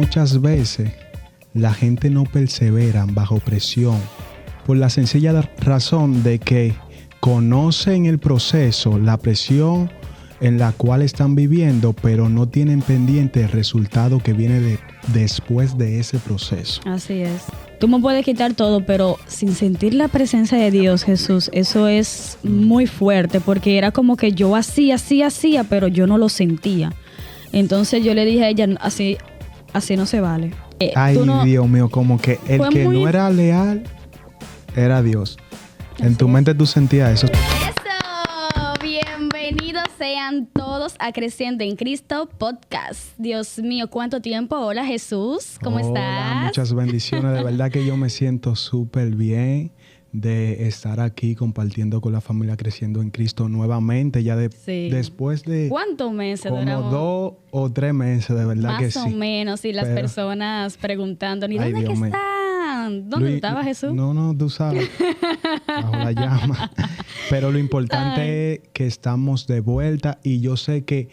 muchas veces la gente no persevera bajo presión por la sencilla razón de que conocen el proceso, la presión en la cual están viviendo, pero no tienen pendiente el resultado que viene después de ese proceso. Así es. Tú me puedes quitar todo, pero sin sentir la presencia de Dios, Jesús, eso es muy fuerte, porque era como que yo hacía, pero yo no lo sentía. Entonces yo le dije a ella, así no se vale. Ay, Dios mío, como que el que no era leal era Dios. En tu mente tú sentías eso. Bienvenidos sean todos a Creciendo en Cristo Podcast. Dios mío, ¿cuánto tiempo? Hola Jesús, ¿cómo estás? Muchas bendiciones, de verdad que yo me siento súper bien de estar aquí compartiendo con la familia Creciendo en Cristo nuevamente, ya después de... ¿Cuántos meses como duramos? 2 o 3 meses, de verdad Más que sí. o menos, y las personas preguntando, ¿y dónde que están? ¿Dónde estaba Jesús? No, tú sabes, bajo la llama. Pero lo importante es que estamos de vuelta y yo sé que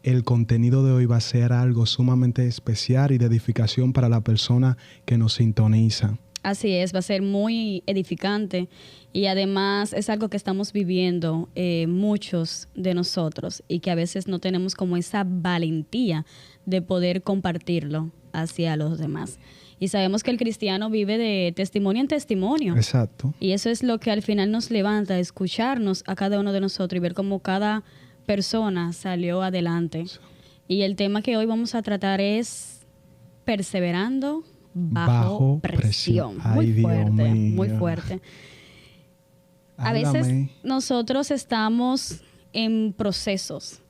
el contenido de hoy va a ser algo sumamente especial y de edificación para la persona que nos sintoniza. Así es, va a ser muy edificante y además es algo que estamos viviendo muchos de nosotros y que a veces no tenemos como esa valentía de poder compartirlo hacia los demás. Y sabemos que el cristiano vive de testimonio en testimonio. Exacto. Y eso es lo que al final nos levanta, escucharnos a cada uno de nosotros y ver cómo cada persona salió adelante. Sí. Y el tema que hoy vamos a tratar es perseverando bajo presión. Muy fuerte, muy fuerte. A veces nosotros estamos en procesos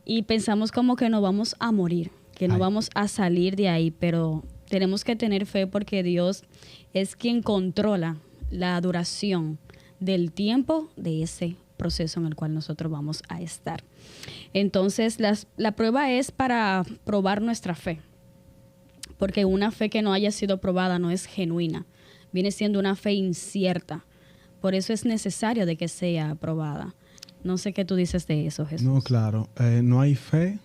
y pensamos como que no vamos a morir, que no vamos a salir de ahí, pero tenemos que tener fe porque Dios es quien controla la duración del tiempo de ese proceso en el cual nosotros vamos a estar. Entonces, la prueba es para probar nuestra fe, porque una fe que no haya sido probada no es genuina, viene siendo una fe incierta. Por eso es necesario de que sea probada. No sé qué tú dices de eso, Jesús. No, claro. No hay fe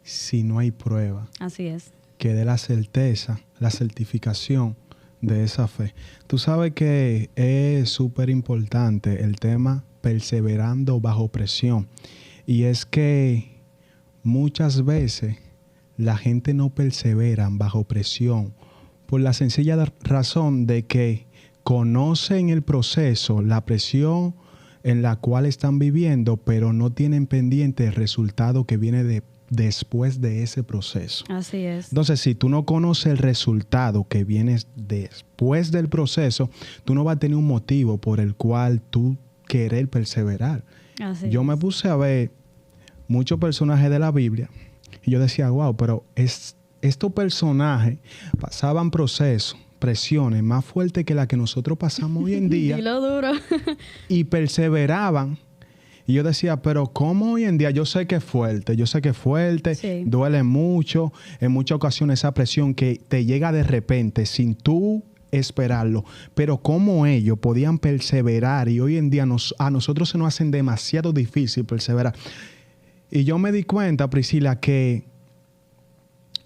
si no hay prueba. Así es. Que dé la certeza, la certificación de esa fe. Tú sabes que es súper importante el tema perseverando bajo presión. Y es que muchas veces la gente no persevera bajo presión por la sencilla razón de que conocen el proceso, la presión en la cual están viviendo, pero no tienen pendiente el resultado que viene después de ese proceso. Así es. Entonces, si tú no conoces el resultado que viene después del proceso, tú no vas a tener un motivo por el cual tú querer perseverar. Así Yo me puse a ver muchos personajes de la Biblia y yo decía, wow, pero estos personajes pasaban procesos, presiones más fuertes que las que nosotros pasamos hoy en día. Y lo duro. Y perseveraban. Y yo decía, pero ¿cómo hoy en día? Yo sé que es fuerte, sí. Duele mucho. En muchas ocasiones esa presión que te llega de repente sin tú esperarlo. Pero ¿cómo ellos podían perseverar? Y hoy en día a nosotros se nos hacen demasiado difícil perseverar. Y yo me di cuenta, Priscila, que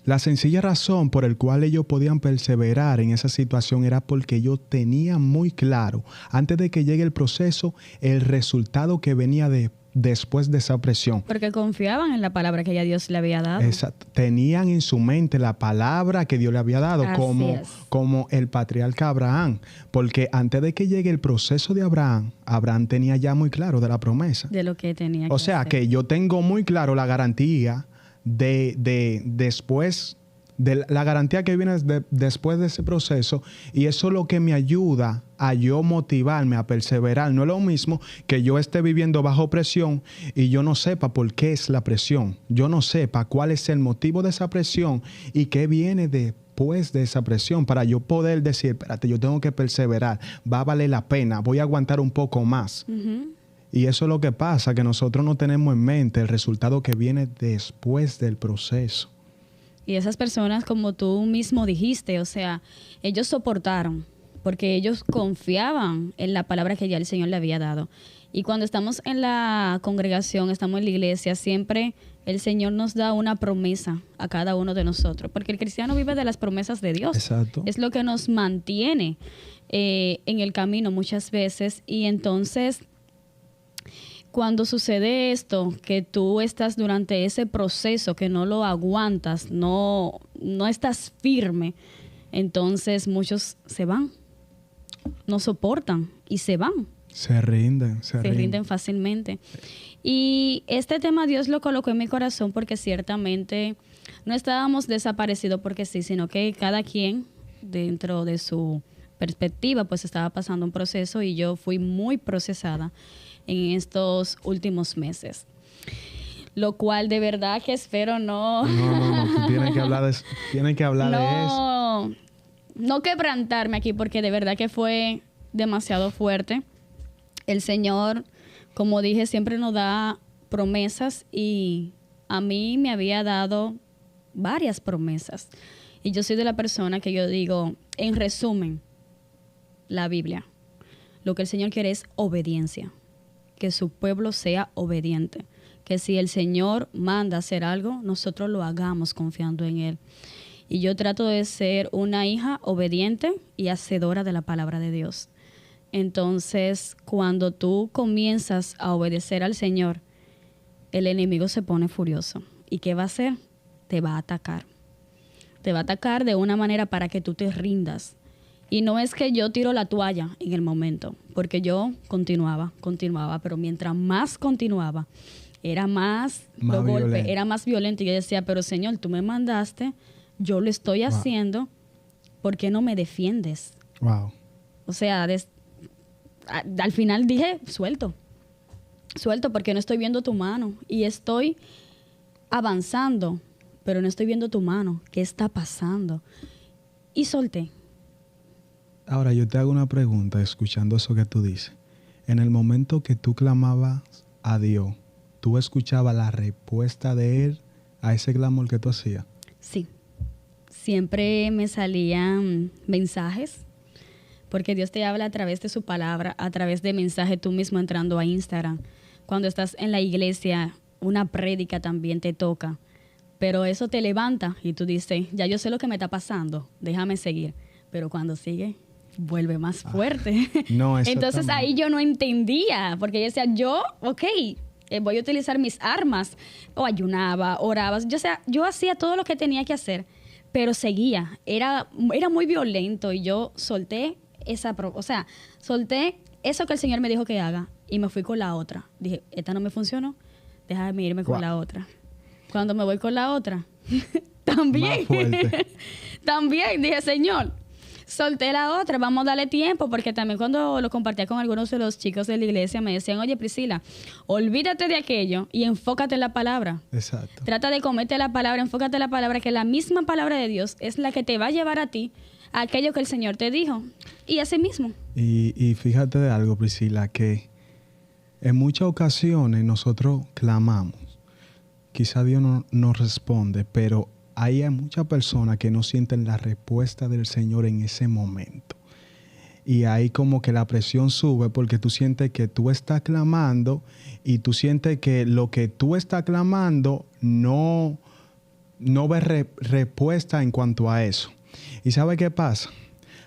la sencilla razón por la cual ellos podían perseverar en esa situación era porque ellos tenían muy claro, antes de que llegue el proceso, el resultado que venía después de esa presión. Porque confiaban en la palabra que ya Dios le había dado. Exacto. Tenían en su mente la palabra que Dios le había dado, como el patriarca Abraham. Porque antes de que llegue el proceso de Abraham, Abraham tenía ya muy claro de la promesa. De lo que tenía que hacer. O sea, que yo tengo muy claro la garantía después de la garantía que viene después de ese proceso, y eso es lo que me ayuda a yo motivarme a perseverar. No es lo mismo que yo esté viviendo bajo presión y yo no sepa por qué es la presión, yo no sepa cuál es el motivo de esa presión y qué viene después de esa presión, para yo poder decir, espérate, yo tengo que perseverar, va a valer la pena, voy a aguantar un poco más. Y eso es lo que pasa, que nosotros no tenemos en mente el resultado que viene después del proceso. Y esas personas, como tú mismo dijiste, o sea, ellos soportaron porque ellos confiaban en la palabra que ya el Señor le había dado. Y cuando estamos en la congregación, estamos en la iglesia, siempre el Señor nos da una promesa a cada uno de nosotros, porque el cristiano vive de las promesas de Dios. Exacto. Es lo que nos mantiene en el camino muchas veces. Y entonces, cuando sucede esto, que tú estás durante ese proceso, que no lo aguantas, no estás firme, entonces muchos se van, no soportan y se van. Se rinden. Se rinden fácilmente. Y este tema Dios lo colocó en mi corazón porque ciertamente no estábamos desaparecidos porque sí, sino que cada quien dentro de su perspectiva pues estaba pasando un proceso, y yo fui muy procesada en estos últimos meses. Lo cual de verdad que espero no... No, tienes que hablar de eso. No quebrantarme aquí, porque de verdad que fue demasiado fuerte. El Señor, como dije, siempre nos da promesas, y a mí me había dado varias promesas. Y yo soy de la persona que yo digo, en resumen, la Biblia, lo que el Señor quiere es obediencia, que su pueblo sea obediente, que si el Señor manda hacer algo, nosotros lo hagamos confiando en Él. Y yo trato de ser una hija obediente y hacedora de la palabra de Dios. Entonces, cuando tú comienzas a obedecer al Señor, el enemigo se pone furioso. ¿Y qué va a hacer? Te va a atacar. Te va a atacar de una manera para que tú te rindas. Y no es que yo tiro la toalla en el momento, porque yo continuaba, pero mientras más continuaba, era más los golpes, era más violento. Y yo decía, pero Señor, tú me mandaste, yo lo estoy haciendo, ¿por qué no me defiendes? Wow. O sea, al final dije, suelto, porque no estoy viendo tu mano y estoy avanzando, pero no estoy viendo tu mano. ¿Qué está pasando? Y solté. Ahora, yo te hago una pregunta escuchando eso que tú dices. En el momento que tú clamabas a Dios, ¿tú escuchabas la respuesta de Él a ese clamor que tú hacías? Sí. Siempre me salían mensajes, porque Dios te habla a través de su palabra, a través de mensajes, tú mismo entrando a Instagram. Cuando estás en la iglesia, una prédica también te toca, pero eso te levanta y tú dices, ya yo sé lo que me está pasando, déjame seguir. Pero cuando sigue, vuelve más fuerte. No, entonces ahí yo no entendía, porque yo decía, voy a utilizar mis armas. O ayunaba, oraba, yo hacía todo lo que tenía que hacer, pero seguía. Era muy violento, y yo solté solté eso que el Señor me dijo que haga, y me fui con la otra. Dije, esta no me funcionó, déjame irme con la otra. Cuando me voy con la otra, también. Más fuerte. También dije, Señor, solté la otra, vamos a darle tiempo, porque también cuando lo compartía con algunos de los chicos de la iglesia me decían, oye Priscila, olvídate de aquello y enfócate en la palabra. Exacto. Trata de comerte la palabra, enfócate en la palabra, que la misma palabra de Dios es la que te va a llevar a ti a aquello que el Señor te dijo. Y así mismo. Y fíjate de algo, Priscila, que en muchas ocasiones nosotros clamamos. Quizá Dios no nos responde, pero hay muchas personas que no sienten la respuesta del Señor en ese momento. Y ahí como que la presión sube, porque tú sientes que tú estás clamando y tú sientes que lo que tú estás clamando no ves respuesta en cuanto a eso. ¿Y sabe qué pasa?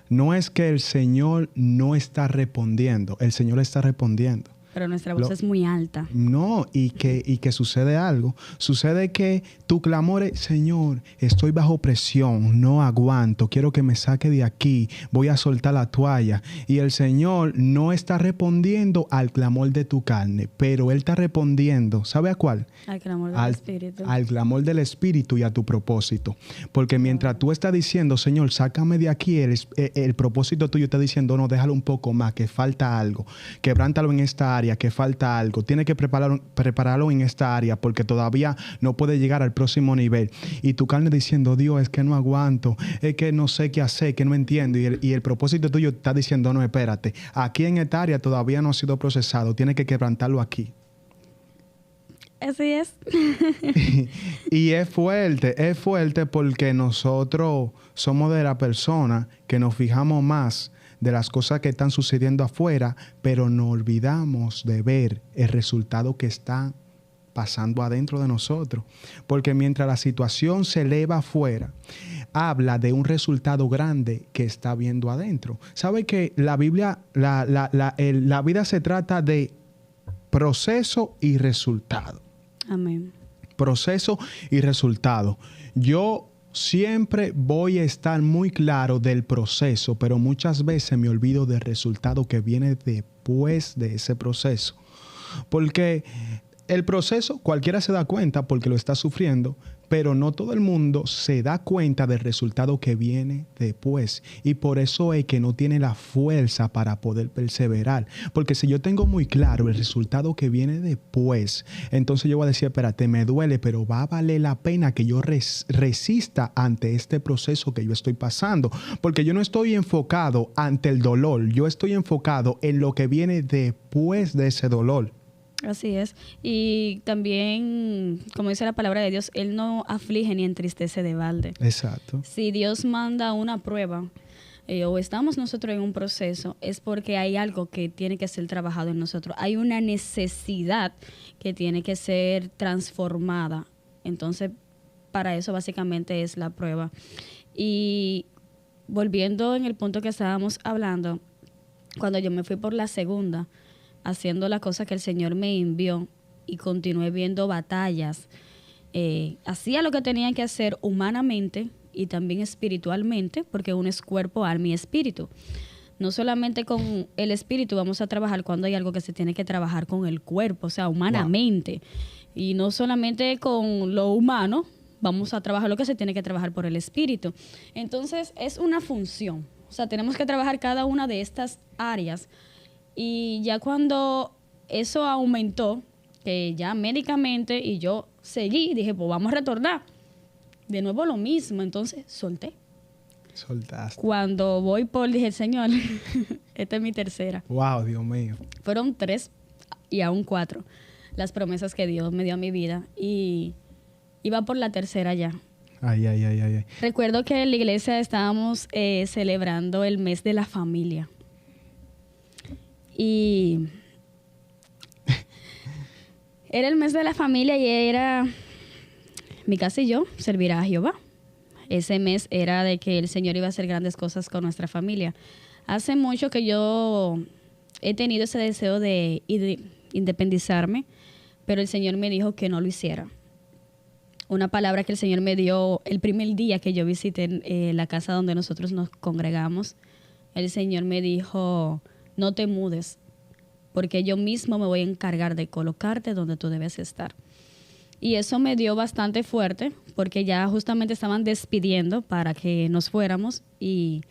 No es que el Señor no está respondiendo, el Señor está respondiendo. Pero nuestra voz es muy alta. No, y que sucede algo. Sucede que tu clamor es, Señor, estoy bajo presión, no aguanto, quiero que me saque de aquí, voy a soltar la toalla. Y el Señor no está respondiendo al clamor de tu carne, pero Él está respondiendo, ¿sabe a cuál? Al clamor del Espíritu. Al clamor del Espíritu y a tu propósito. Porque mientras tú estás diciendo, Señor, sácame de aquí, el propósito tuyo está diciendo, no, déjalo un poco más, que falta algo, quebrántalo en esta área, que falta algo, tiene que prepararlo en esta área porque todavía no puede llegar al próximo nivel. Y tu carne diciendo, Dios, es que no aguanto, es que no sé qué hacer, que no entiendo. Y el propósito tuyo está diciendo, no, espérate, aquí en esta área todavía no ha sido procesado, tiene que quebrantarlo aquí. Así es. Y es fuerte porque nosotros somos de la persona que nos fijamos más de las cosas que están sucediendo afuera, pero nos olvidamos de ver el resultado que está pasando adentro de nosotros. Porque mientras la situación se eleva afuera, habla de un resultado grande que está viendo adentro. ¿Sabe que la Biblia, la vida se trata de proceso y resultado? Amén. Proceso y resultado. Yo siempre voy a estar muy claro del proceso, pero muchas veces me olvido del resultado que viene después de ese proceso. Porque el proceso cualquiera se da cuenta porque lo está sufriendo, pero no todo el mundo se da cuenta del resultado que viene después. Y por eso es que no tiene la fuerza para poder perseverar. Porque si yo tengo muy claro el resultado que viene después, entonces yo voy a decir, espérate, me duele, pero va a valer la pena que yo resista ante este proceso que yo estoy pasando. Porque yo no estoy enfocado ante el dolor, yo estoy enfocado en lo que viene después de ese dolor. Así es. Y también, como dice la palabra de Dios, Él no aflige ni entristece de balde. Exacto. Si Dios manda una prueba o estamos nosotros en un proceso, es porque hay algo que tiene que ser trabajado en nosotros. Hay una necesidad que tiene que ser transformada. Entonces, para eso básicamente es la prueba. Y volviendo en el punto que estábamos hablando, cuando yo me fui por la segunda, haciendo la cosa que el Señor me envió y continué viendo batallas, hacía lo que tenía que hacer humanamente y también espiritualmente, porque uno es cuerpo, alma y espíritu. No solamente con el espíritu vamos a trabajar cuando hay algo que se tiene que trabajar con el cuerpo, o sea, humanamente. Wow. Y no solamente con lo humano, vamos a trabajar lo que se tiene que trabajar por el espíritu. Entonces, es una función. O sea, tenemos que trabajar cada una de estas áreas. Y ya cuando eso aumentó, que ya médicamente, y yo seguí, dije, pues vamos a retornar. De nuevo lo mismo, entonces solté. Soltaste. Cuando voy por, dije, Señor, esta es mi tercera. Wow, Dios mío. Fueron 3 y aún 4 las promesas que Dios me dio a mi vida. Y iba por la tercera ya. Ay, ay, ay, ay. Recuerdo que en la iglesia estábamos celebrando el mes de la familia. Y era el mes de la familia y era mi casa y yo servir a Jehová. Ese mes era de que el Señor iba a hacer grandes cosas con nuestra familia. Hace mucho que yo he tenido ese deseo de independizarme, pero el Señor me dijo que no lo hiciera. Una palabra que el Señor me dio el primer día que yo visité la casa donde nosotros nos congregamos. El Señor me dijo, no te mudes, porque yo mismo me voy a encargar de colocarte donde tú debes estar. Y eso me dio bastante fuerte, porque ya justamente estaban despidiendo para que nos fuéramos y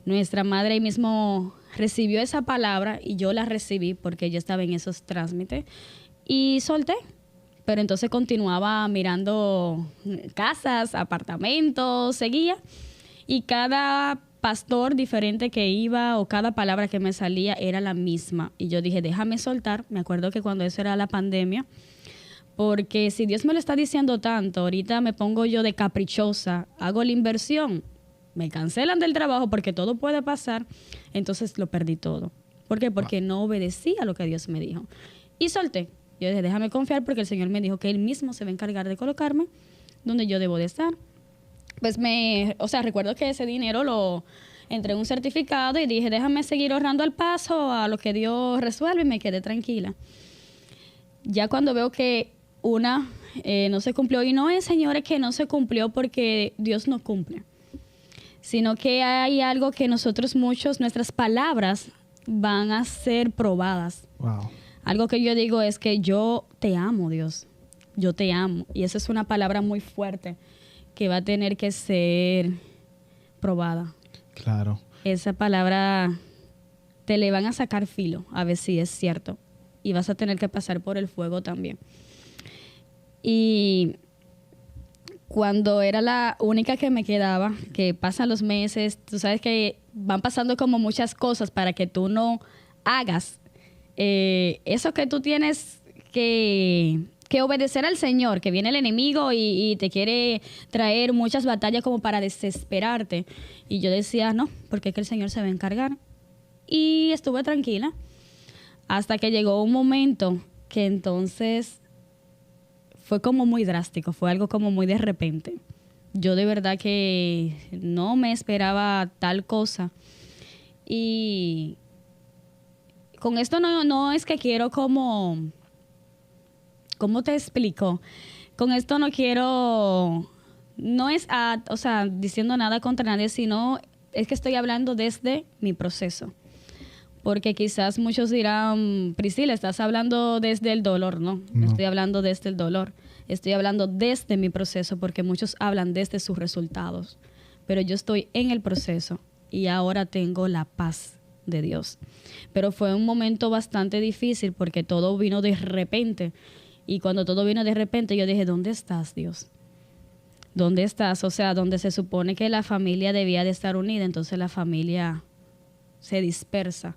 nuestra madre ahí mismo recibió esa palabra y yo la recibí porque yo estaba en esos trámites y solté. Pero entonces continuaba mirando casas, apartamentos, seguía y cada pastor diferente que iba o cada palabra que me salía era la misma. Y yo dije, déjame soltar. Me acuerdo que cuando eso era la pandemia, porque si Dios me lo está diciendo tanto, ahorita me pongo yo de caprichosa, hago la inversión, me cancelan del trabajo porque todo puede pasar, entonces lo perdí todo. ¿Por qué? Porque no obedecí a lo que Dios me dijo. Y solté. Yo dije, déjame confiar porque el Señor me dijo que Él mismo se va a encargar de colocarme donde yo debo de estar. Pues recuerdo que ese dinero lo entré en un certificado y dije, déjame seguir ahorrando al paso a lo que Dios resuelve y me quedé tranquila. Ya cuando veo que una no se cumplió, y no es, señores, que no se cumplió porque Dios no cumple, sino que hay algo que nuestras palabras van a ser probadas. Wow. Algo que yo digo es que yo te amo, Dios. Yo te amo. Y esa es una palabra muy fuerte que va a tener que ser probada. Claro. Esa palabra te le van a sacar filo, a ver si es cierto. Y vas a tener que pasar por el fuego también. Y cuando era la única que me quedaba, que pasan los meses, tú sabes que van pasando como muchas cosas para que tú no hagas eso que tú tienes que obedecer al Señor, que viene el enemigo y te quiere traer muchas batallas como para desesperarte. Y yo decía, no, porque es que el Señor se va a encargar. y estuve tranquila hasta que llegó un momento que entonces fue como muy drástico, fue algo como muy de repente. Yo de verdad que no me esperaba tal cosa. Y con esto no es que quiero como... ¿Cómo te explico? Con esto no quiero... No es, diciendo nada contra nadie, sino es que estoy hablando desde mi proceso. Porque quizás muchos dirán, Priscila, estás hablando desde el dolor. No, no estoy hablando desde el dolor. Estoy hablando desde mi proceso, porque muchos hablan desde sus resultados. Pero yo estoy en el proceso y ahora tengo la paz de Dios. Pero fue un momento bastante difícil porque todo vino de repente. Y cuando todo vino de repente, yo dije, ¿dónde estás, Dios? ¿Dónde estás? O sea, donde se supone que la familia debía de estar unida, entonces la familia se dispersa.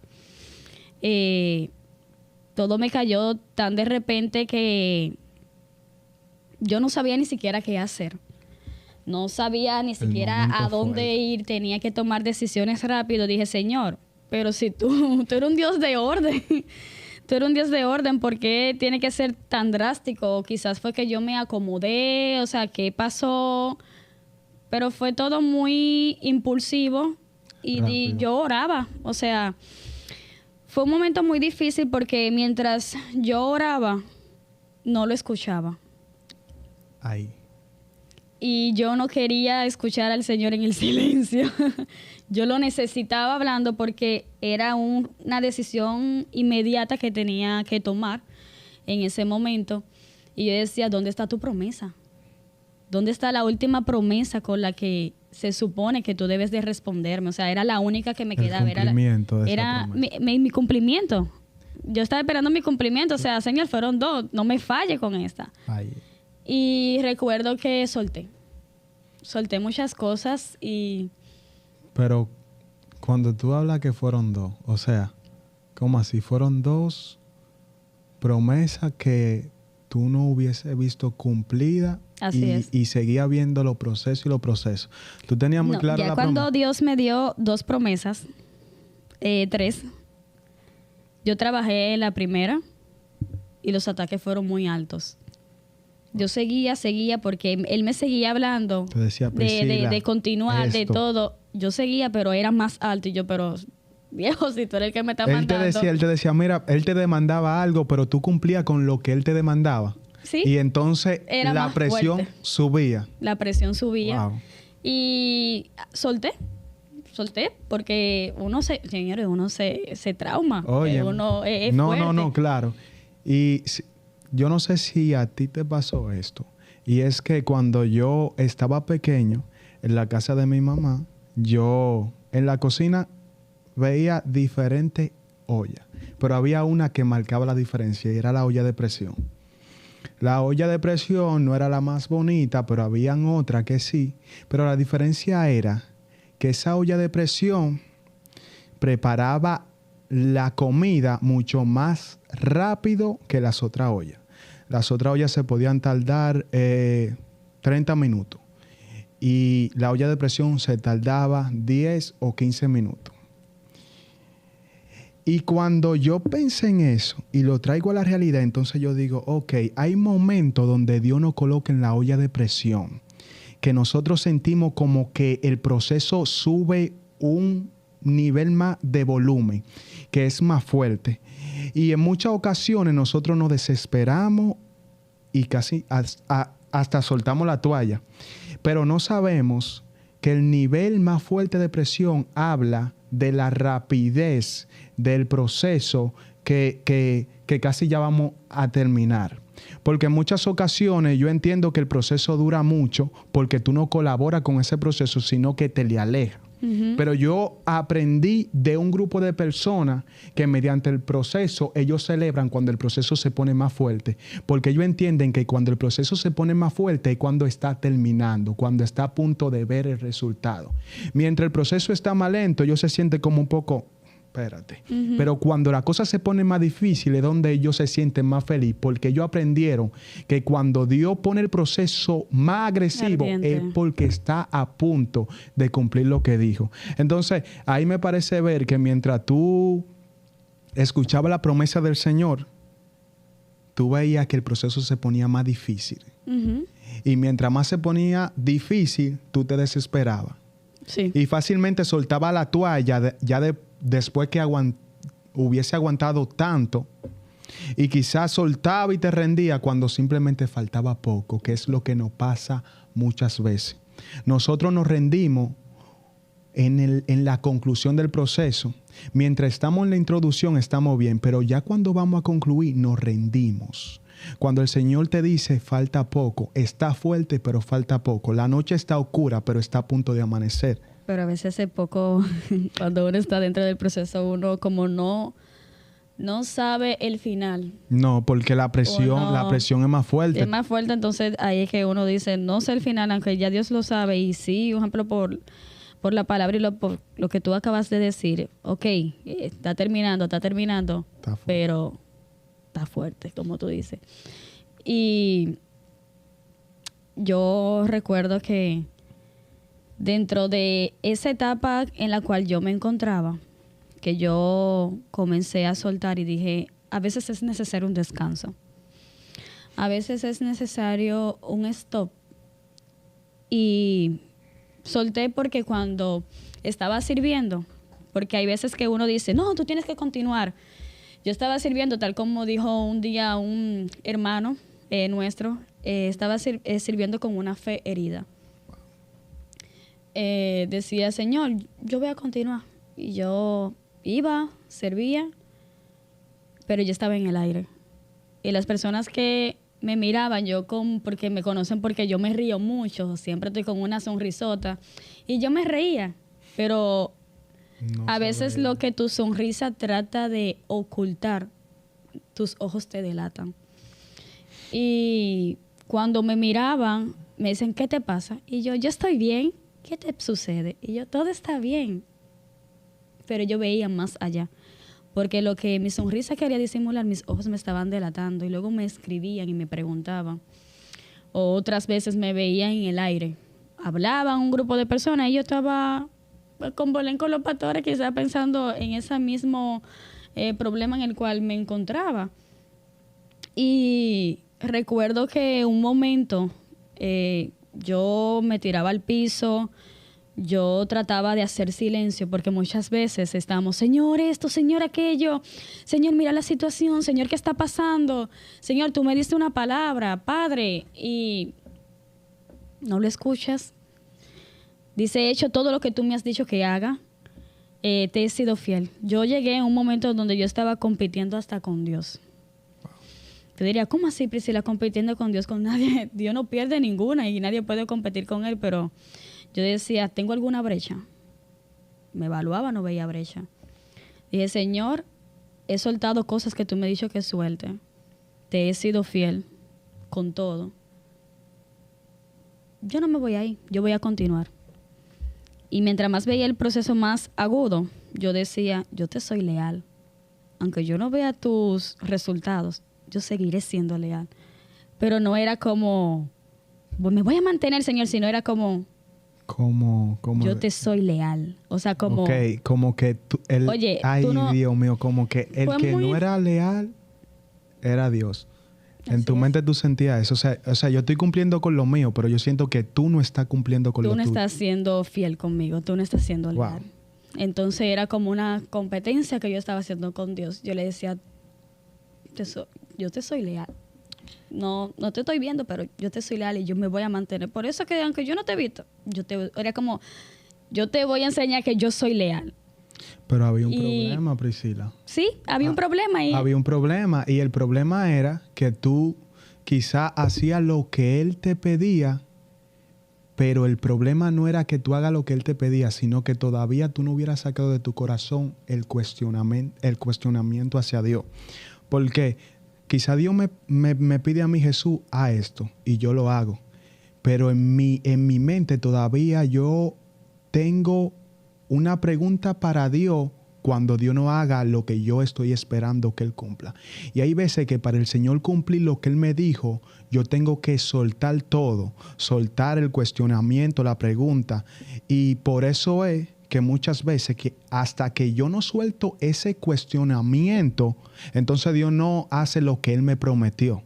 Todo me cayó tan de repente que yo no sabía ni siquiera qué hacer. No sabía ni siquiera a dónde ir. Tenía que tomar decisiones rápido. Dije, Señor, pero si tú eres un Dios de orden. Tú eres un Dios de orden. ¿Por qué tiene que ser tan drástico? O quizás fue que yo me acomodé. O sea, ¿qué pasó? Pero fue todo muy impulsivo. Y yo oraba. O sea, fue un momento muy difícil porque mientras yo oraba, no lo escuchaba. Ahí. Y yo no quería escuchar al Señor en el silencio. Yo lo necesitaba hablando porque era una decisión inmediata que tenía que tomar en ese momento. Y yo decía, ¿dónde está tu promesa? ¿Dónde está la última promesa con la que se supone que tú debes de responderme? O sea, era la única que me quedaba. Era mi cumplimiento. Yo estaba esperando mi cumplimiento. O sea, Señor, fueron 2. No me falle con esta. Ay. Y recuerdo que solté muchas cosas y... Pero cuando tú hablas que fueron 2, o sea, ¿cómo así? Fueron 2 promesas que tú no hubiese visto cumplidas y seguía viendo los procesos y los procesos. Tú tenías muy claro la cuando Dios me dio 2 promesas, 3, yo trabajé la primera y los ataques fueron muy altos. Yo seguía porque él me seguía hablando de continuar, esto. De todo. Yo seguía, pero era más alto. Y yo, pero viejo, si tú eres el que me está mandando. Él te decía, mira, él te demandaba algo, pero tú cumplías con lo que él te demandaba. Sí. Y entonces la presión subía. La presión subía. Wow. Y solté porque uno se trauma. Oye, uno es no, fuerte. No, claro. Y yo no sé si a ti te pasó esto. Y es que cuando yo estaba pequeño, en la casa de mi mamá, yo en la cocina veía diferentes ollas. Pero había una que marcaba la diferencia y era la olla de presión. La olla de presión no era la más bonita, pero habían otra que sí. Pero la diferencia era que esa olla de presión preparaba la comida mucho más rápido que las otras ollas. Las otras ollas se podían tardar 30 minutos y la olla de presión se tardaba 10 o 15 minutos. Y cuando yo pensé en eso y lo traigo a la realidad, entonces yo digo, ok, hay momentos donde Dios nos coloca en la olla de presión, que nosotros sentimos como que el proceso sube un nivel más de volumen, que es más fuerte. Y en muchas ocasiones nosotros nos desesperamos y casi hasta soltamos la toalla. Pero no sabemos que el nivel más fuerte de presión habla de la rapidez del proceso que casi ya vamos a terminar. Porque en muchas ocasiones yo entiendo que el proceso dura mucho porque tú no colaboras con ese proceso, sino que te le aleja. Pero yo aprendí de un grupo de personas que mediante el proceso ellos celebran cuando el proceso se pone más fuerte, porque ellos entienden que cuando el proceso se pone más fuerte es cuando está terminando, cuando está a punto de ver el resultado. Mientras el proceso está más lento, ellos se sienten como un poco espérate. Pero cuando la cosa se pone más difícil es donde ellos se sienten más felices, porque ellos aprendieron que cuando Dios pone el proceso más agresivo es porque está a punto de cumplir lo que dijo. Entonces, ahí me parece ver que mientras tú escuchabas la promesa del Señor, tú veías que el proceso se ponía más difícil. Y mientras más se ponía difícil, tú te desesperabas. Sí. Y fácilmente soltaba la toalla después que hubiese aguantado tanto. Y quizás soltaba y te rendía cuando simplemente faltaba poco, que es lo que nos pasa muchas veces. Nosotros nos rendimos en la conclusión del proceso. Mientras estamos en la introducción estamos bien, pero ya cuando vamos a concluir nos rendimos. Cuando el Señor te dice falta poco, está fuerte pero falta poco. La noche está oscura pero está a punto de amanecer. Pero a veces es poco, cuando uno está dentro del proceso, uno como no sabe el final. No, porque la presión es más fuerte. Es más fuerte, entonces ahí es que uno dice, no sé el final, aunque ya Dios lo sabe. Y sí, por ejemplo, por la palabra y por lo que tú acabas de decir, ok, está terminando, pero está fuerte, como tú dices. Y yo recuerdo que dentro de esa etapa en la cual yo me encontraba, que yo comencé a soltar y dije, a veces es necesario un descanso. A veces es necesario un stop. Y solté porque cuando estaba sirviendo, porque hay veces que uno dice, no, tú tienes que continuar. Yo estaba sirviendo, tal como dijo un día un hermano nuestro, estaba sirviendo con una fe herida. Decía, Señor, yo voy a continuar. Y yo iba, servía, pero yo estaba en el aire. Y las personas que me miraban, porque me conocen porque yo me río mucho, siempre estoy con una sonrisota, y yo me reía, pero a veces lo que tu sonrisa trata de ocultar, tus ojos te delatan. Y cuando me miraban, me dicen, ¿qué te pasa? Y yo estoy bien. ¿Qué te sucede? Y yo, todo está bien. Pero yo veía más allá. Porque lo que mi sonrisa quería disimular, mis ojos me estaban delatando. Y luego me escribían y me preguntaban. O otras veces me veían en el aire. Hablaban un grupo de personas y yo estaba con Bolén con los pastores, quizás pensando en ese mismo problema en el cual me encontraba. Y recuerdo que un momento yo me tiraba al piso, yo trataba de hacer silencio porque muchas veces estábamos, Señor esto, Señor aquello, Señor mira la situación, Señor ¿qué está pasando? Señor, tú me diste una palabra, Padre, y no lo escuchas. Dice, he hecho todo lo que tú me has dicho que haga, te he sido fiel. Yo llegué a un momento donde yo estaba compitiendo hasta con Dios. Te diría, ¿cómo así, Priscila, compitiendo con Dios? Con nadie. Dios no pierde ninguna y nadie puede competir con Él, pero yo decía, ¿tengo alguna brecha? Me evaluaba, no veía brecha. Dije, Señor, he soltado cosas que tú me has dicho que suelte. Te he sido fiel con todo. Yo no me voy ahí, yo voy a continuar. Y mientras más veía el proceso más agudo, yo decía, yo te soy leal. Aunque yo no vea tus resultados, yo seguiré siendo leal. Pero no era como, me voy a mantener, Señor, sino era como yo te soy leal. O sea, como... Ok, como que oye, ay, tú no, Dios mío, como que el que no era leal era Dios. En tu mente tú sentías eso. O sea, yo estoy cumpliendo con lo mío, pero yo siento que tú no estás cumpliendo con lo tuyo. Tú no estás siendo fiel conmigo, tú no estás siendo leal. Wow. Entonces era como una competencia que yo estaba haciendo con Dios. Yo le decía, yo te soy leal. No te estoy viendo, pero yo te soy leal y yo me voy a mantener. Por eso que aunque yo no te he visto, era como, yo te voy a enseñar que yo soy leal. Pero había un problema, Priscila. Sí, había un problema ahí. Había un problema y el problema era que tú quizás hacías lo que Él te pedía, pero el problema no era que tú hagas lo que Él te pedía, sino que todavía tú no hubieras sacado de tu corazón el cuestionamiento hacia Dios. Porque quizá Dios me pide a mí, Jesús, a esto, y yo lo hago. Pero en mi mente todavía yo tengo una pregunta para Dios cuando Dios no haga lo que yo estoy esperando que Él cumpla. Y hay veces que para el Señor cumplir lo que Él me dijo, yo tengo que soltar todo, soltar el cuestionamiento, la pregunta. Y por eso es que muchas veces que hasta que yo no suelto ese cuestionamiento, entonces Dios no hace lo que Él me prometió.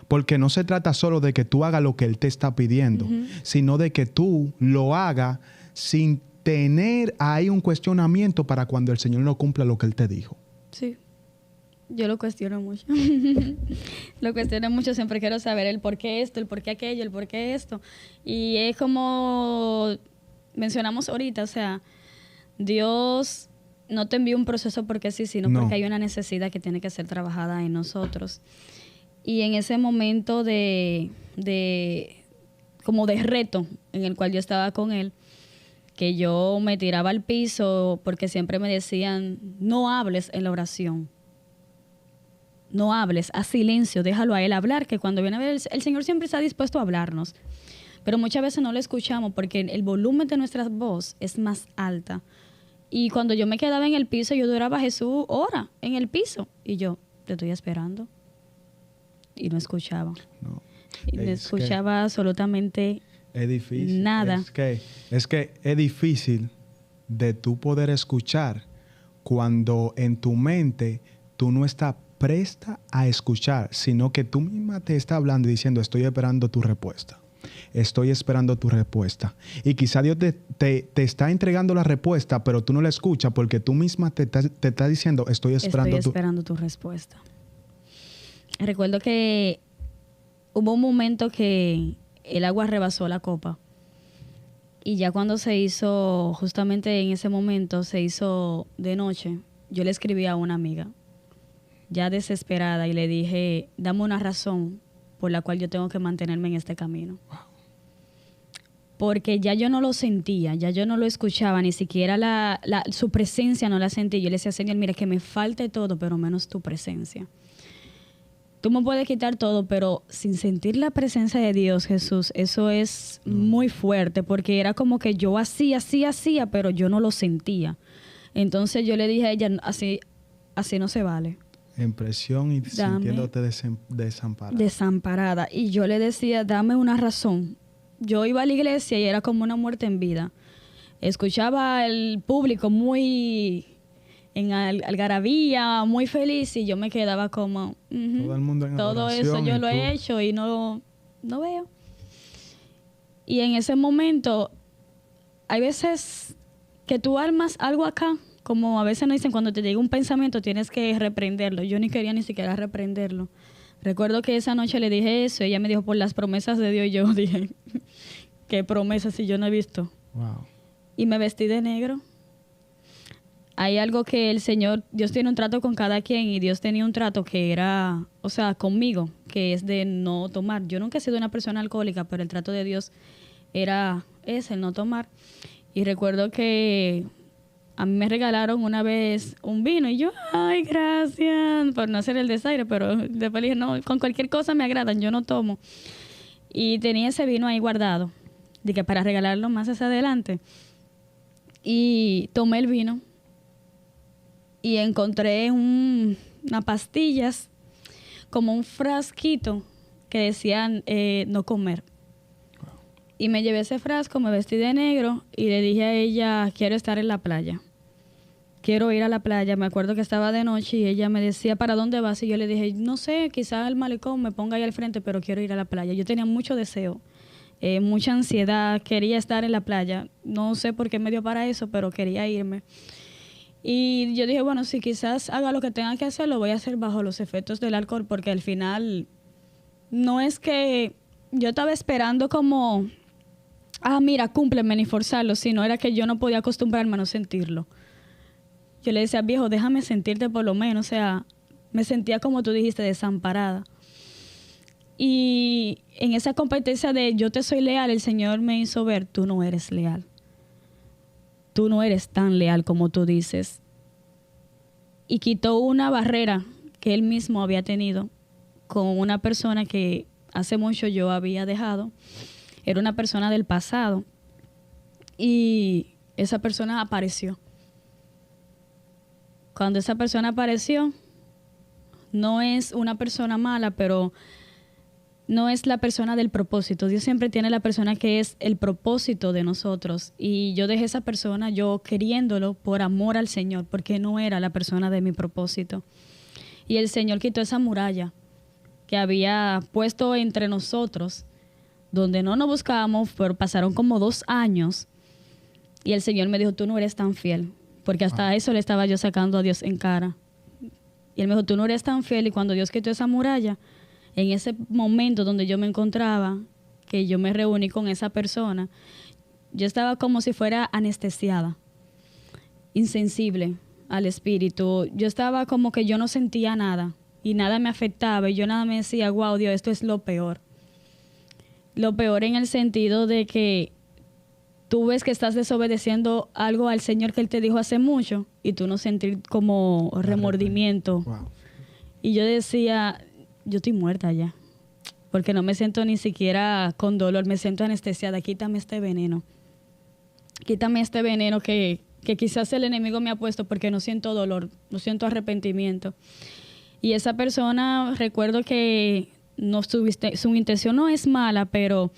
Porque no se trata solo de que tú hagas lo que Él te está pidiendo, sino de que tú lo hagas sin tener ahí un cuestionamiento para cuando el Señor no cumpla lo que Él te dijo. Sí, yo lo cuestiono mucho. Lo cuestiono mucho, siempre quiero saber el por qué esto, el por qué aquello, el por qué esto. Y es como mencionamos ahorita, o sea, Dios no te envía un proceso porque sí, sino porque hay una necesidad que tiene que ser trabajada en nosotros. Y en ese momento como de reto en el cual yo estaba con él, que yo me tiraba al piso porque siempre me decían, no hables en la oración. No hables, haz silencio, déjalo a él hablar, que cuando viene a ver, el Señor siempre está dispuesto a hablarnos. Pero muchas veces no lo escuchamos porque el volumen de nuestra voz es más alta. Y cuando yo me quedaba en el piso, yo duraba Jesús horas en el piso. Y yo, te estoy esperando. Y no escuchaba. No. Y no escuchaba absolutamente es difícil. Nada. Es que es difícil de tú poder escuchar cuando en tu mente tú no estás presta a escuchar, sino que tú misma te estás hablando y diciendo, estoy esperando tu respuesta. Estoy esperando tu respuesta. Y quizá Dios te está entregando la respuesta, pero tú no la escuchas porque tú misma te estás diciendo, estoy esperando tu respuesta. Recuerdo que hubo un momento que el agua rebasó la copa. Y ya cuando se hizo, justamente en ese momento, se hizo de noche, yo le escribí a una amiga, ya desesperada, y le dije, dame una razón por la cual yo tengo que mantenerme en este camino. Porque ya yo no lo sentía, ya yo no lo escuchaba, ni siquiera su presencia no la sentí. Yo le decía, Señor, mira, que me falte todo, pero menos tu presencia. Tú me puedes quitar todo, pero sin sentir la presencia de Dios, Jesús, eso es muy fuerte, porque era como que yo hacía, pero yo no lo sentía. Entonces yo le dije a ella, así no se vale. En presión y sintiéndote desamparada. Desamparada. Y yo le decía, dame una razón. Yo iba a la iglesia y era como una muerte en vida. Escuchaba al público muy en algarabía, muy feliz, y yo me quedaba como, todo el mundo en todo eso yo lo he hecho y no veo. Y en ese momento, hay veces que tú armas algo acá, como a veces nos dicen, cuando te llega un pensamiento tienes que reprenderlo. Yo ni quería ni siquiera reprenderlo. Recuerdo que esa noche le dije eso, ella me dijo, por las promesas de Dios, y yo dije, ¿qué promesas si yo no he visto? Wow. Y me vestí de negro. Hay algo que el Señor, Dios tiene un trato con cada quien, y Dios tenía un trato que era, o sea, conmigo, que es de no tomar. Yo nunca he sido una persona alcohólica, pero el trato de Dios es el no tomar. Y recuerdo que a mí me regalaron una vez un vino y yo, ay, gracias, por no hacer el desaire, pero después dije, no, con cualquier cosa me agradan, yo no tomo. Y tenía ese vino ahí guardado, de que para regalarlo más hacia adelante. Y tomé el vino y encontré unas pastillas, como un frasquito que decían no comer. Y me llevé ese frasco, me vestí de negro y le dije a ella, quiero estar en la playa. Quiero ir a la playa. Me acuerdo que estaba de noche y ella me decía, ¿para dónde vas? Y yo le dije, no sé, quizás al malecón me ponga ahí al frente, pero quiero ir a la playa. Yo tenía mucho deseo, mucha ansiedad, quería estar en la playa. No sé por qué me dio para eso, pero quería irme. Y yo dije, bueno, si quizás haga lo que tenga que hacer, lo voy a hacer bajo los efectos del alcohol, porque al final no es que yo estaba esperando como, mira, cúmpleme, ni forzarlo, sino era que yo no podía acostumbrarme a no sentirlo. Yo le decía, viejo, déjame sentirte por lo menos. O sea, me sentía, como tú dijiste, desamparada. Y en esa competencia de yo te soy leal, el Señor me hizo ver, tú no eres leal. Tú no eres tan leal como tú dices. Y quitó una barrera que Él mismo había tenido con una persona que hace mucho yo había dejado. Era una persona del pasado. Y esa persona apareció. cuando esa persona apareció, no es una persona mala, pero no es la persona del propósito. Dios siempre tiene la persona que es el propósito de nosotros. Y yo dejé esa persona, yo queriéndolo por amor al Señor, porque no era la persona de mi propósito. Y el Señor quitó esa muralla que había puesto entre nosotros, donde no nos buscábamos, pero pasaron como 2 años. Y el Señor me dijo, tú no eres tan fiel, porque hasta eso le estaba yo sacando a Dios en cara. Y Él me dijo, tú no eres tan fiel. Y cuando Dios quitó esa muralla, en ese momento donde yo me encontraba, que yo me reuní con esa persona, yo estaba como si fuera anestesiada, insensible al espíritu. Yo estaba como que yo no sentía nada y nada me afectaba y yo nada me decía, wow, Dios, esto es lo peor. Lo peor en el sentido de que tú ves que estás desobedeciendo algo al Señor que Él te dijo hace mucho y tú no sentir como remordimiento. Wow. Y yo decía, yo estoy muerta ya, porque no me siento ni siquiera con dolor, me siento anestesiada. Quítame este veneno. Quítame este veneno que quizás el enemigo me ha puesto, porque no siento dolor, no siento arrepentimiento. Y esa persona, recuerdo que no su intención no es mala, pero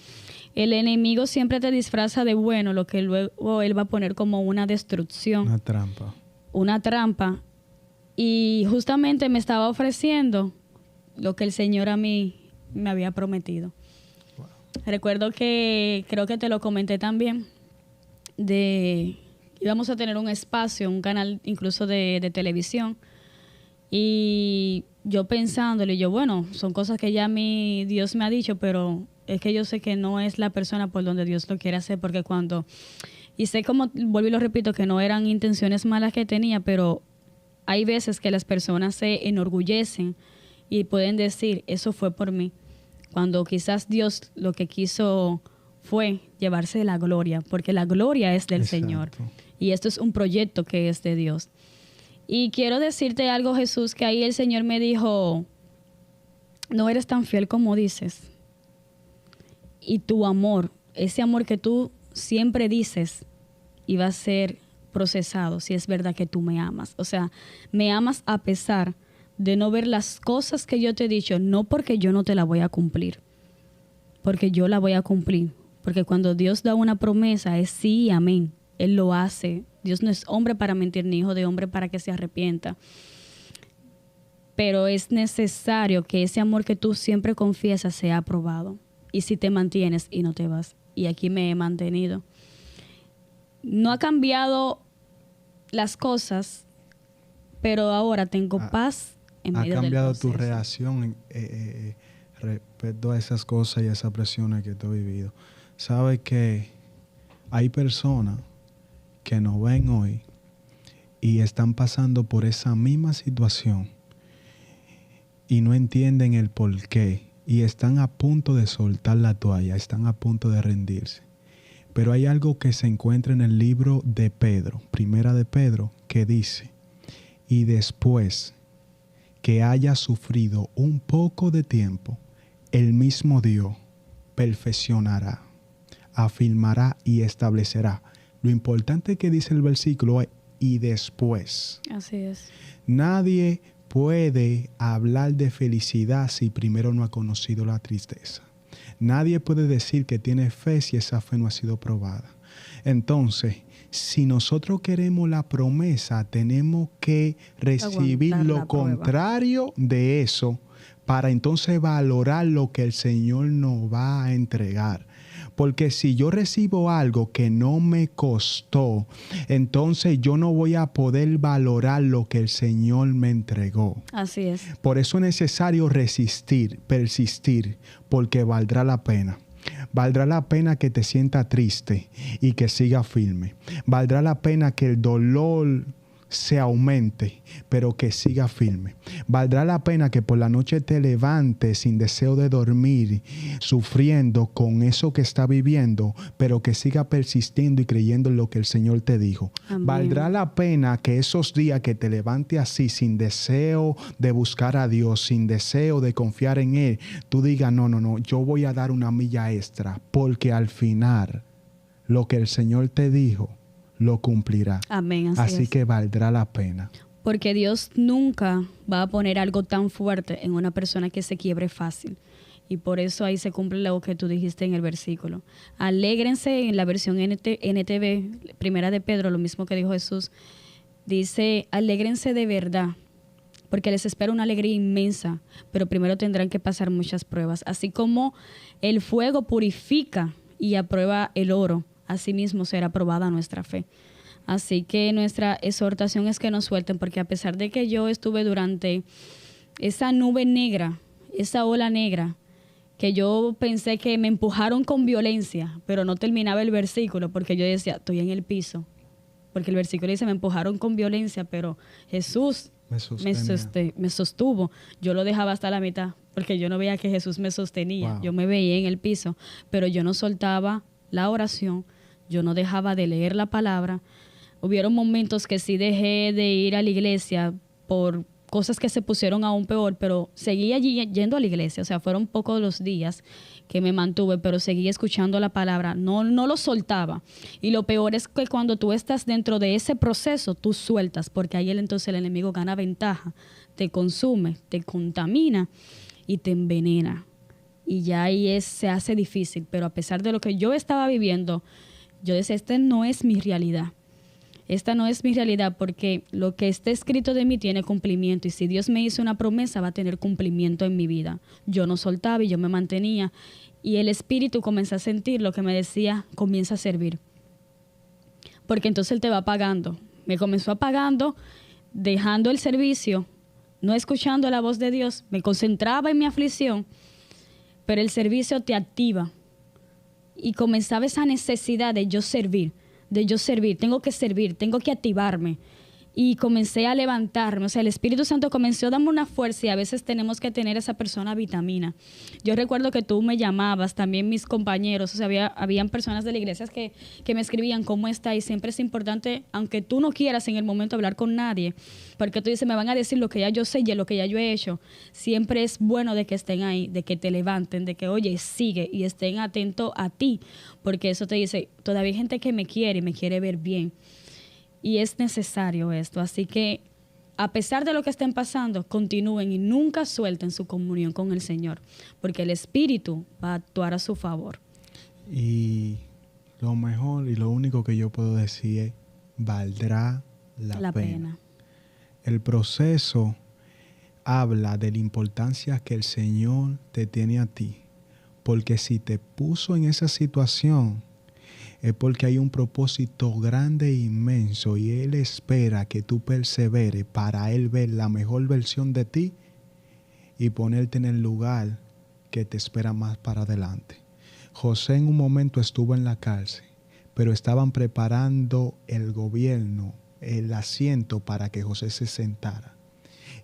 el enemigo siempre te disfraza de bueno, lo que luego él va a poner como una destrucción. Una trampa. Una trampa. Y justamente me estaba ofreciendo lo que el Señor a mí me había prometido. Wow. Recuerdo que, creo que te lo comenté también, íbamos a tener un espacio, un canal incluso de televisión, y yo pensándole, bueno, son cosas que ya Dios me ha dicho, pero es que yo sé que no es la persona por donde Dios lo quiere hacer, porque y sé como, vuelvo y lo repito, que no eran intenciones malas que tenía, pero hay veces que las personas se enorgullecen y pueden decir, eso fue por mí, cuando quizás Dios lo que quiso fue llevarse la gloria, porque la gloria es del Exacto. Señor. Y esto es un proyecto que es de Dios. Y quiero decirte algo, Jesús, que ahí el Señor me dijo, no eres tan fiel como dices. Y tu amor, ese amor que tú siempre dices, iba a ser procesado si es verdad que tú me amas. O sea, me amas a pesar de no ver las cosas que yo te he dicho, no porque yo no te la voy a cumplir, porque yo la voy a cumplir. Porque cuando Dios da una promesa es sí y amén. Él lo hace. Dios no es hombre para mentir, ni hijo de hombre para que se arrepienta. Pero es necesario que ese amor que tú siempre confiesas sea aprobado. Y si te mantienes y no te vas. Y aquí me he mantenido. No ha cambiado las cosas, pero ahora tengo paz en medio del proceso. Ha cambiado tu reacción respecto a esas cosas y a esas presiones que tú has vivido. Sabes que hay personas que nos ven hoy y están pasando por esa misma situación y no entienden el porqué y están a punto de soltar la toalla, están a punto de rendirse. Pero hay algo que se encuentra en el libro de Pedro, Primera de Pedro, que dice, y después que haya sufrido un poco de tiempo, el mismo Dios perfeccionará, afirmará y establecerá. Lo importante que dice el versículo es, y después. Así es. Nadie puede hablar de felicidad si primero no ha conocido la tristeza. Nadie puede decir que tiene fe si esa fe no ha sido probada. Entonces, si nosotros queremos la promesa, tenemos que recibir lo contrario de eso para entonces valorar lo que el Señor nos va a entregar. Porque si yo recibo algo que no me costó, entonces yo no voy a poder valorar lo que el Señor me entregó. Así es. Por eso es necesario resistir, persistir, porque valdrá la pena. Valdrá la pena que te sientas triste y que sigas firme. Valdrá la pena que el dolor se aumente, pero que siga firme. Valdrá la pena que por la noche te levantes sin deseo de dormir, sufriendo con eso que está viviendo, pero que siga persistiendo y creyendo en lo que el Señor te dijo. Amén. Valdrá la pena que esos días que te levantes así, sin deseo de buscar a Dios, sin deseo de confiar en Él, tú digas, no, yo voy a dar una milla extra, porque al final lo que el Señor te dijo, lo cumplirá. Amén. Así que valdrá la pena. Porque Dios nunca va a poner algo tan fuerte en una persona que se quiebre fácil. Y por eso ahí se cumple lo que tú dijiste en el versículo. Alégrense, en la versión NTV, primera de Pedro, lo mismo que dijo Jesús. Dice, alégrense de verdad, porque les espera una alegría inmensa, pero primero tendrán que pasar muchas pruebas. Así como el fuego purifica y aprueba el oro, así mismo será probada nuestra fe. Así que nuestra exhortación es que nos suelten, porque a pesar de que yo estuve durante esa nube negra, esa ola negra, que yo pensé que me empujaron con violencia, pero no terminaba el versículo, porque yo decía, estoy en el piso. Porque el versículo dice, me empujaron con violencia, pero Jesús me sostuvo. Yo lo dejaba hasta la mitad, porque yo no veía que Jesús me sostenía. Wow. Yo me veía en el piso, pero yo no soltaba la oración, yo no dejaba de leer la palabra. Hubieron momentos que sí dejé de ir a la iglesia por cosas que se pusieron aún peor, pero seguí allí yendo a la iglesia. O sea, fueron pocos los días que me mantuve, pero seguí escuchando la palabra. No lo soltaba. Y lo peor es que cuando tú estás dentro de ese proceso, tú sueltas, porque ahí entonces el enemigo gana ventaja, te consume, te contamina y te envenena. Y ya ahí se hace difícil. Pero a pesar de lo que yo estaba viviendo, yo decía, esta no es mi realidad. Esta no es mi realidad, porque lo que está escrito de mí tiene cumplimiento, y si Dios me hizo una promesa va a tener cumplimiento en mi vida. Yo no soltaba y yo me mantenía, y el Espíritu comenzó a sentir lo que me decía, comienza a servir, porque entonces Él te va apagando. Me comenzó apagando, dejando el servicio, no escuchando la voz de Dios, me concentraba en mi aflicción, pero el servicio te activa y comenzaba esa necesidad de yo servir, tengo que activarme. Y comencé a levantarme. O sea, el Espíritu Santo comenzó a darme una fuerza, y a veces tenemos que tener esa persona vitamina. Yo recuerdo que tú me llamabas, también mis compañeros, o sea, habían personas de la iglesia que me escribían, ¿cómo está? Y siempre es importante, aunque tú no quieras en el momento hablar con nadie, porque tú dices, me van a decir lo que ya yo sé y lo que ya yo he hecho. Siempre es bueno de que estén ahí, de que te levanten, de que, oye, sigue, y estén atentos a ti, porque eso te dice, todavía hay gente que me quiere y me quiere ver bien. Y es necesario esto. Así que, a pesar de lo que estén pasando, continúen y nunca suelten su comunión con el Señor, porque el Espíritu va a actuar a su favor. Y lo mejor y lo único que yo puedo decir es, valdrá la pena. El proceso habla de la importancia que el Señor te tiene a ti, porque si te puso en esa situación, es porque hay un propósito grande e inmenso, y Él espera que tú perseveres para Él ver la mejor versión de ti y ponerte en el lugar que te espera más para adelante. José en un momento estuvo en la cárcel, pero estaban preparando el gobierno, el asiento para que José se sentara.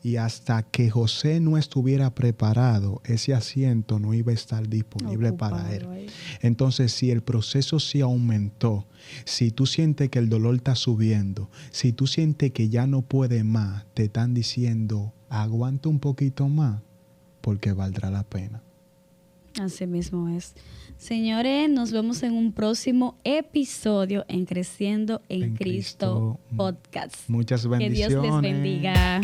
Y hasta que José no estuviera preparado, ese asiento no iba a estar disponible para él. Entonces, si el proceso se aumentó, si tú sientes que el dolor está subiendo, si tú sientes que ya no puedes más, te están diciendo, aguanta un poquito más, porque valdrá la pena. Así mismo es. Señores, nos vemos en un próximo episodio en Creciendo en Cristo Podcast. Muchas bendiciones. Que Dios les bendiga.